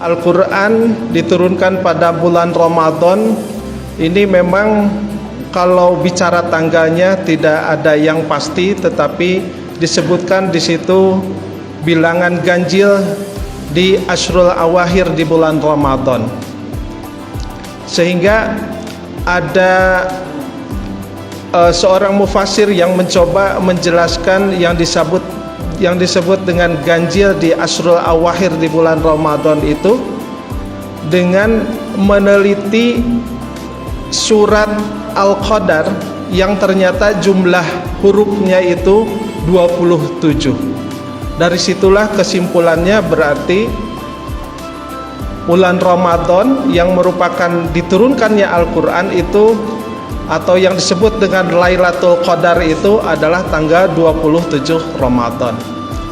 Al-Quran diturunkan pada bulan Ramadan. Ini memang kalau bicara tanggalnya tidak ada yang pasti, tetapi disebutkan di situ bilangan ganjil di Ashrul Awakhir di bulan Ramadan. Sehingga ada seorang mufassir yang mencoba menjelaskan yang disebut dengan ganjil di Ashrul Awakhir di bulan Ramadan itu dengan meneliti surat Al-Qadar yang ternyata jumlah hurufnya itu 27. Dari situlah kesimpulannya berarti bulan Ramadan yang merupakan diturunkannya Al-Quran itu, atau yang disebut dengan Lailatul Qadar, itu adalah tanggal 27 Ramadan.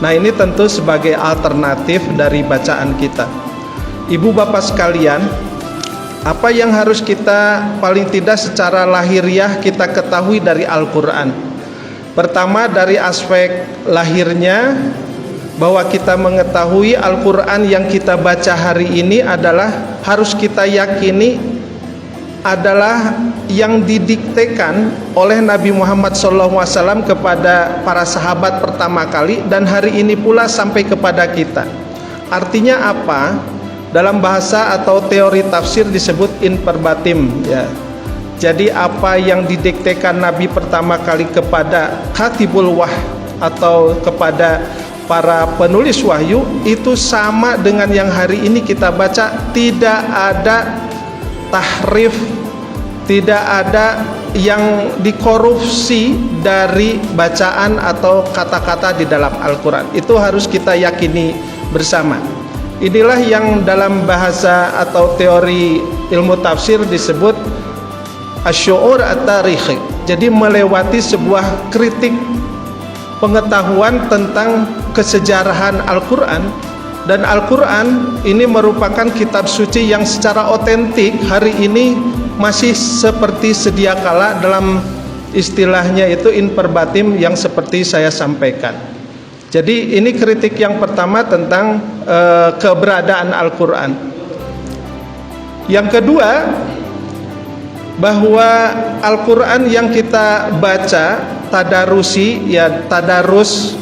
Nah, ini tentu sebagai alternatif dari bacaan kita. Ibu bapak sekalian, apa yang harus kita paling tidak secara lahiriah kita ketahui dari Al-Quran? Pertama, dari aspek lahirnya, bahwa kita mengetahui Al-Quran yang kita baca hari ini adalah harus kita yakini adalah yang didiktekan oleh Nabi Muhammad SAW kepada para sahabat pertama kali, dan hari ini pula sampai kepada kita. Artinya apa? Dalam bahasa atau teori tafsir disebut in verbatim, ya. Jadi apa yang didiktekan Nabi pertama kali kepada Katibul Wahyi atau kepada para penulis wahyu itu sama dengan yang hari ini kita baca. Tidak ada tahrif, tidak ada yang dikorupsi dari bacaan atau kata-kata di dalam Al-Quran. Itu harus kita yakini bersama. Inilah yang dalam bahasa atau teori ilmu tafsir disebut asy'ur at-tarikhi. Jadi melewati sebuah kritik pengetahuan tentang kesejarahan Al-Quran. Dan Al-Quran ini merupakan kitab suci yang secara otentik hari ini masih seperti sedia kala, dalam istilahnya itu in verbatim yang seperti saya sampaikan. Jadi ini kritik yang pertama tentang keberadaan Al-Quran. Yang kedua, bahwa Al-Quran yang kita baca tadarusi, ya tadarus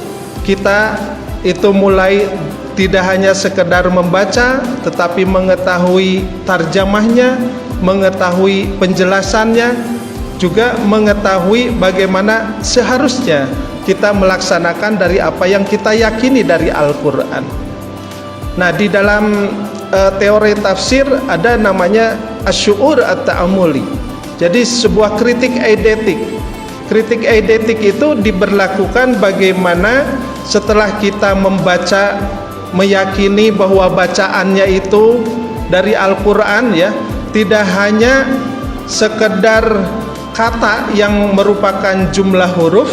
kita itu mulai tidak hanya sekedar membaca, tetapi mengetahui tarjamahnya, mengetahui penjelasannya, juga mengetahui bagaimana seharusnya kita melaksanakan dari apa yang kita yakini dari Al-Quran. Nah, di dalam teori tafsir ada namanya asy'ur at-ta'amuli. Jadi sebuah kritik eidetik. Kritik eidetik itu diberlakukan bagaimana setelah kita membaca, meyakini bahwa bacaannya itu dari Al-Quran, ya, tidak hanya sekedar kata yang merupakan jumlah huruf,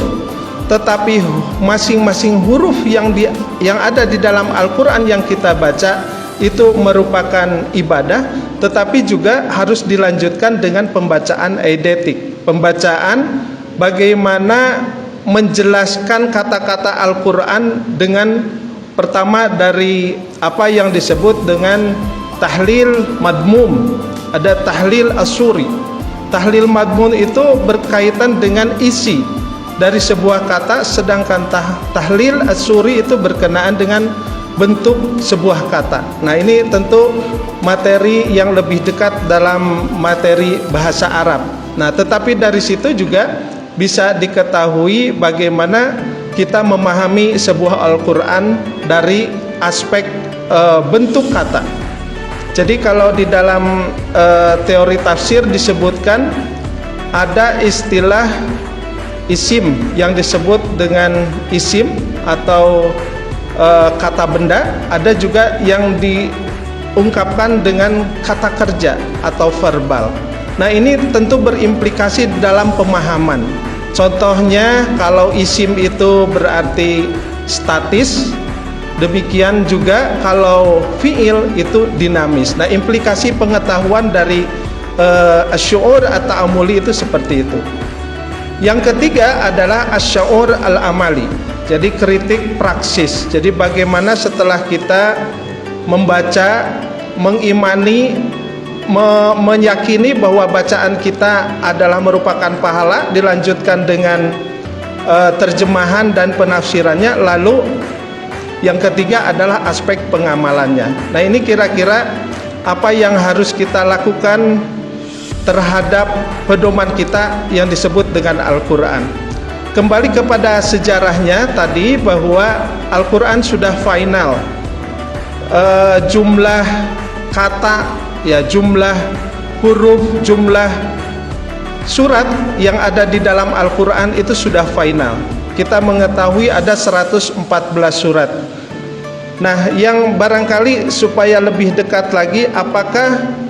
tetapi masing-masing huruf yang ada di dalam Al-Quran yang kita baca itu merupakan ibadah, tetapi juga harus dilanjutkan dengan pembacaan eidetik. Pembacaan bagaimana menjelaskan kata-kata Al-Quran dengan pertama dari apa yang disebut dengan tahlil madmum. Ada tahlil asuri. Tahlil madmun itu berkaitan dengan isi dari sebuah kata, sedangkan tahlil asuri itu berkenaan dengan bentuk sebuah kata. Nah, ini tentu materi yang lebih dekat dalam materi bahasa Arab. Nah, tetapi dari situ juga bisa diketahui bagaimana kita memahami sebuah Al-Quran dari aspek bentuk kata. Jadi kalau di dalam teori tafsir disebutkan ada istilah isim yang disebut dengan isim atau kata benda, ada juga yang diungkapkan dengan kata kerja atau verbal. Nah, ini tentu berimplikasi dalam pemahaman. Contohnya kalau isim itu berarti statis, demikian juga kalau fiil itu dinamis. Nah, implikasi pengetahuan dari asy'ur at-ta'amuli itu seperti itu. Yang ketiga adalah asy'ur al-amali. Jadi kritik praksis. Jadi bagaimana setelah kita membaca mengimani, meyakini bahwa bacaan kita adalah merupakan pahala, dilanjutkan dengan terjemahan dan penafsirannya. Lalu yang ketiga adalah aspek pengamalannya. Nah, ini kira-kira apa yang harus kita lakukan terhadap pedoman kita yang disebut dengan Al-Quran. Kembali kepada sejarahnya tadi, bahwa Al-Quran sudah final, jumlah kata, ya, jumlah huruf, jumlah surat yang ada di dalam Al-Quran itu sudah final. Kita mengetahui ada 114 surat. Nah, yang barangkali supaya lebih dekat lagi, apakah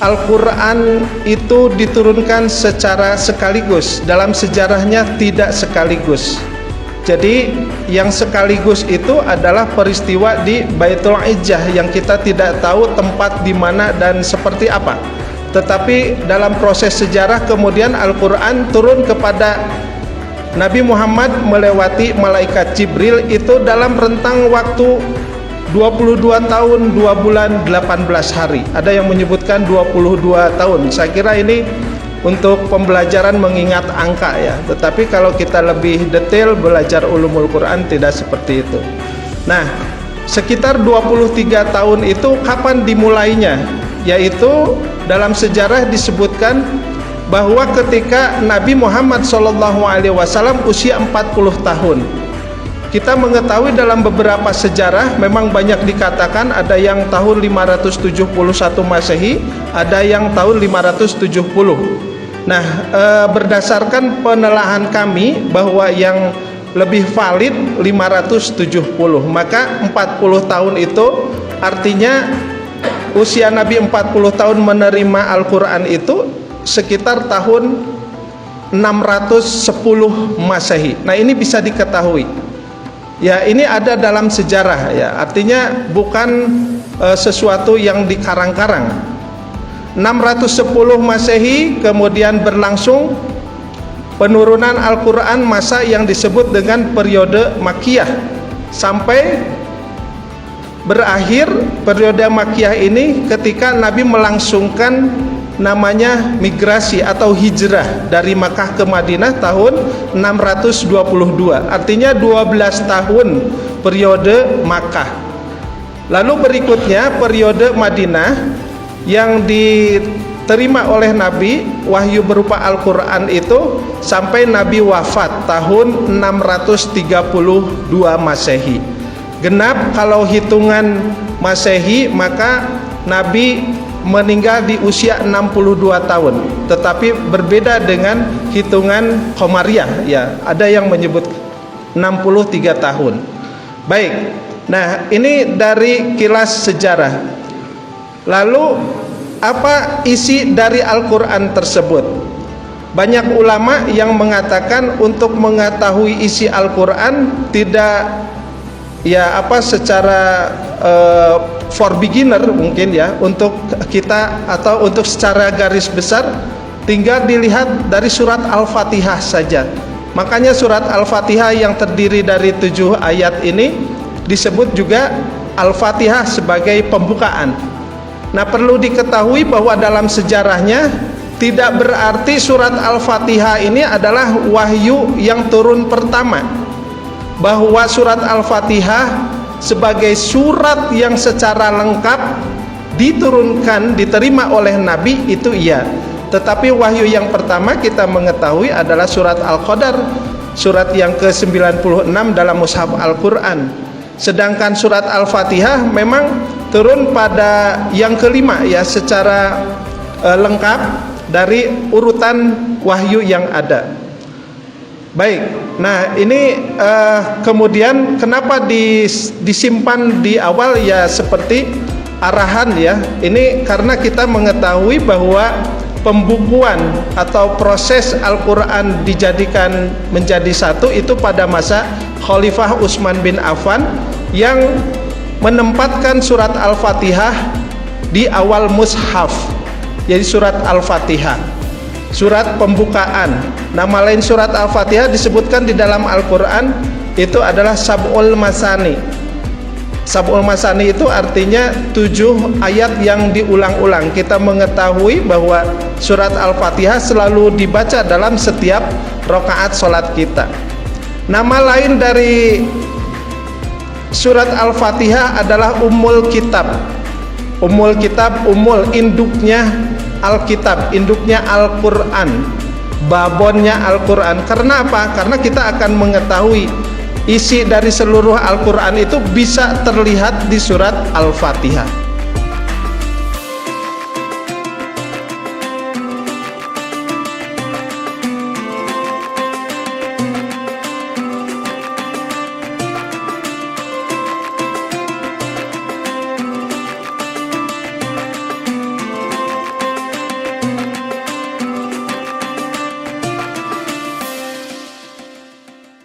Al-Quran itu diturunkan secara sekaligus? Dalam sejarahnya tidak sekaligus. Jadi yang sekaligus itu adalah peristiwa di Baitul Izzah yang kita tidak tahu tempat di mana dan seperti apa. Tetapi dalam proses sejarah kemudian Al-Quran turun kepada Nabi Muhammad melewati malaikat Jibril itu dalam rentang waktu 22 tahun 2 bulan 18 hari. Ada yang menyebutkan 22 tahun. Saya kira ini untuk pembelajaran mengingat angka, ya. Tetapi kalau kita lebih detail belajar ulumul Quran tidak seperti itu. Nah, sekitar 23 tahun itu kapan dimulainya? Yaitu dalam sejarah disebutkan bahwa ketika Nabi Muhammad SAW usia 40 tahun. Kita mengetahui dalam beberapa sejarah memang banyak dikatakan ada yang tahun 571 Masehi, ada yang tahun 570. Nah, berdasarkan penelaahan kami bahwa yang lebih valid 570, maka 40 tahun itu artinya usia Nabi 40 tahun menerima Al-Quran itu sekitar tahun 610 Masehi. Nah, ini bisa diketahui. Ya, ini ada dalam sejarah, ya. Artinya bukan sesuatu yang dikarang-karang. 610 Masehi kemudian berlangsung penurunan Al-Quran, masa yang disebut dengan periode Makkiyah, sampai berakhir periode Makkiyah ini ketika Nabi melangsungkan namanya migrasi atau hijrah dari Makkah ke Madinah tahun 622. Artinya 12 tahun periode Makkah. Lalu berikutnya periode Madinah yang diterima oleh Nabi wahyu berupa Al-Quran itu sampai Nabi wafat tahun 632 Masehi. Genap kalau hitungan Masehi, maka Nabi meninggal di usia 62 tahun. Tetapi berbeda dengan hitungan Qamariyah, ya. Ada yang menyebut 63 tahun. Baik. Nah, ini dari kilas sejarah. Lalu apa isi dari Al-Quran tersebut? Banyak ulama yang mengatakan untuk mengetahui isi Al-Quran tidak, ya, secara for beginner mungkin, ya, untuk kita atau untuk secara garis besar tinggal dilihat dari surat Al-Fatihah saja. Makanya surat Al-Fatihah yang terdiri dari 7 ayat ini disebut juga Al-Fatihah sebagai pembukaan. Nah, perlu diketahui bahwa dalam sejarahnya tidak berarti surat Al-Fatihah ini adalah wahyu yang turun pertama. Bahwa surat Al-Fatihah sebagai surat yang secara lengkap diturunkan, diterima oleh Nabi, itu iya. Tetapi wahyu yang pertama kita mengetahui adalah surat Al-Qadar, surat yang ke-96 dalam mushaf Al-Quran. Sedangkan surat Al-Fatihah memang turun pada yang kelima, ya, secara lengkap dari urutan wahyu yang ada. Baik, nah ini kemudian kenapa disimpan di awal, ya, seperti arahan, ya. Ini karena kita mengetahui bahwa pembukuan atau proses Al-Quran dijadikan menjadi satu itu pada masa Khalifah Utsman bin Affan yang menempatkan surat Al-Fatihah di awal mushaf. Jadi surat Al-Fatihah, surat pembukaan. Nama lain surat Al-Fatihah disebutkan di dalam Al-Quran itu adalah Sab'ul Masani. Sab'ul Masani itu artinya 7 ayat yang diulang-ulang. Kita mengetahui bahwa surat Al-Fatihah selalu dibaca dalam setiap rakaat sholat kita. Nama lain dari surat Al-Fatihah adalah Ummul Kitab. Ummul Kitab, Ummul, induknya Alkitab, induknya Al-Quran, babonnya Al-Quran. Karena apa? Karena kita akan mengetahui isi dari seluruh Al-Quran itu bisa terlihat di surat Al-Fatihah.